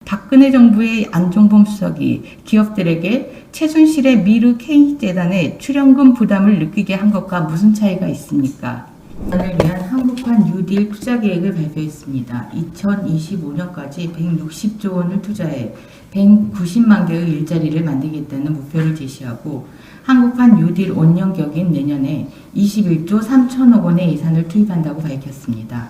박근혜 정부의 안종범 수석이 기업들에게 최순실의 미르 K재단의 출연금 부담을 느끼게 한 것과 무슨 차이가 있습니까? 이를 위한 한국판 뉴딜 투자 계획을 발표했습니다. 2025년까지 160조 원을 투자해 190만 개의 일자리를 만들겠다는 목표를 제시하고 한국판 뉴딜 원년격인 내년에 21조 3천억 원의 예산을 투입한다고 밝혔습니다.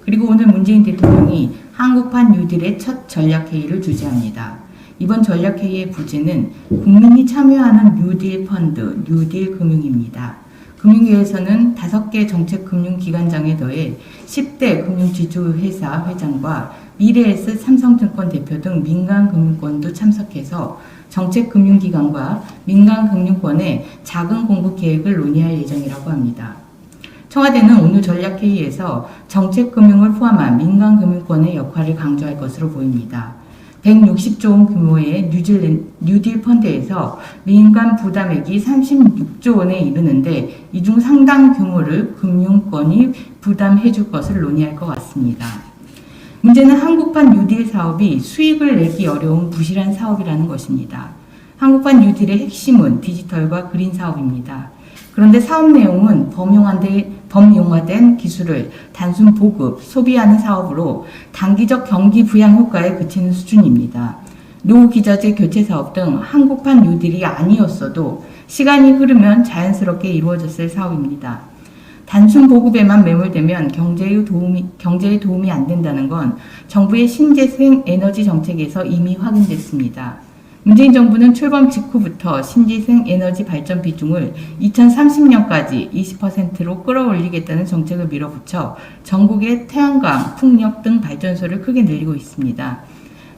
그리고 오늘 문재인 대통령이 한국판 뉴딜의 첫 전략회의를 주재합니다. 이번 전략회의의 부제는 국민이 참여하는 뉴딜 펀드, 뉴딜 금융입니다. 금융위에서는 5개 정책금융기관장에 더해 10대 금융지주회사 회장과 미래에셋 삼성증권 대표 등 민간금융권도 참석해서 정책금융기관과 민간금융권의 자금 공급 계획을 논의할 예정이라고 합니다. 청와대는 오늘 전략회의에서 정책금융을 포함한 민간금융권의 역할을 강조할 것으로 보입니다. 160조 원 규모의 뉴딜 펀드에서 민간 부담액이 36조 원에 이르는데 이 중 상당 규모를 금융권이 부담해 줄 것을 논의할 것 같습니다. 문제는 한국판 뉴딜 사업이 수익을 내기 어려운 부실한 사업이라는 것입니다. 한국판 뉴딜의 핵심은 디지털과 그린 사업입니다. 그런데 사업 내용은 범용화된 기술을 단순 보급, 소비하는 사업으로 단기적 경기 부양 효과에 그치는 수준입니다. 노후 기자재 교체 사업 등 한국판 뉴딜이 아니었어도 시간이 흐르면 자연스럽게 이루어졌을 사업입니다. 단순 보급에만 매몰되면 경제에 도움이 안 된다는 건 정부의 신재생 에너지 정책에서 이미 확인됐습니다. 문재인 정부는 출범 직후부터 신재생 에너지 발전 비중을 2030년까지 20%로 끌어올리겠다는 정책을 밀어붙여 전국의 태양광, 풍력 등 발전소를 크게 늘리고 있습니다.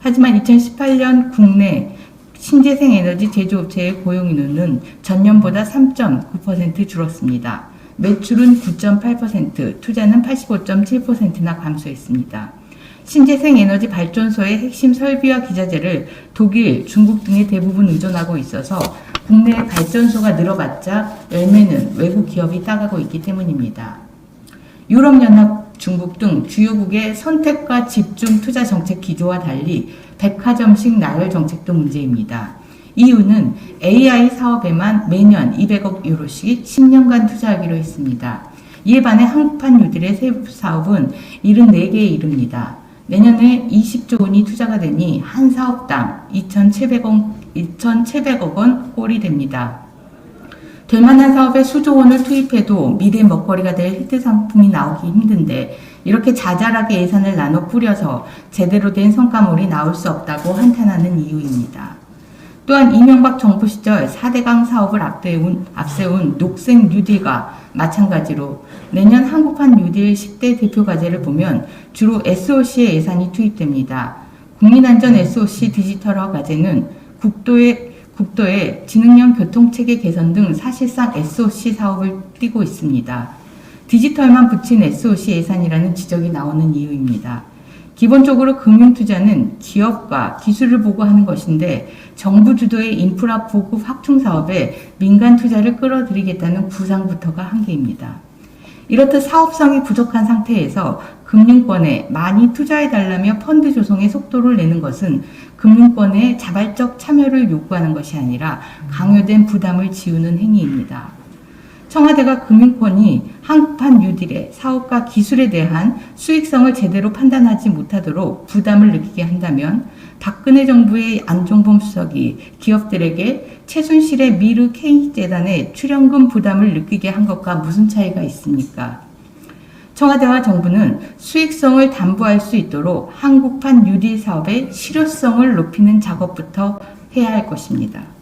하지만 2018년 국내 신재생 에너지 제조업체의 고용 인원은 전년보다 3.9% 줄었습니다. 매출은 9.8%, 투자는 85.7%나 감소했습니다. 신재생 에너지 발전소의 핵심 설비와 기자재를 독일, 중국 등에 대부분 의존하고 있어서 국내 발전소가 늘어봤자 열매는 외국 기업이 따가고 있기 때문입니다. 유럽연합, 중국 등 주요국의 선택과 집중 투자 정책 기조와 달리 백화점식 나열 정책도 문제입니다. 이유는 AI 사업에만 매년 200억 유로씩 10년간 투자하기로 했습니다. 이에 반해 한국판 뉴딜의 세부 사업은 74개에 이릅니다. 내년에 20조 원이 투자가 되니 한 사업당 2,700억 원 꼴이 됩니다. 될 만한 사업에 수조 원을 투입해도 미래 먹거리가 될 히트 상품이 나오기 힘든데 이렇게 자잘하게 예산을 나눠 뿌려서 제대로 된 성과물이 나올 수 없다고 한탄하는 이유입니다. 또한 이명박 정부 시절 4대강 사업을 앞세운 녹색 뉴딜과 마찬가지로 내년 한국판 뉴딜 10대 대표 과제를 보면 주로 SOC의 예산이 투입됩니다. 국민안전 SOC 디지털화 과제는 국도의 지능형 교통체계 개선 등 사실상 SOC 사업을 띠고 있습니다. 디지털만 붙인 SOC 예산이라는 지적이 나오는 이유입니다. 기본적으로 금융투자는 기업과 기술을 보고 하는 것인데 정부 주도의 인프라 보급 확충 사업에 민간 투자를 끌어들이겠다는 구상부터가 한계입니다. 이렇듯 사업성이 부족한 상태에서 금융권에 많이 투자해달라며 펀드 조성에 속도를 내는 것은 금융권의 자발적 참여를 요구하는 것이 아니라 강요된 부담을 지우는 행위입니다. 청와대가 금융권이 한국판 뉴딜의 사업과 기술에 대한 수익성을 제대로 판단하지 못하도록 부담을 느끼게 한다면 박근혜 정부의 안종범 수석이 기업들에게 최순실의 미르 K재단의 출연금 부담을 느끼게 한 것과 무슨 차이가 있습니까? 청와대와 정부는 수익성을 담보할 수 있도록 한국판 뉴딜 사업의 실효성을 높이는 작업부터 해야 할 것입니다.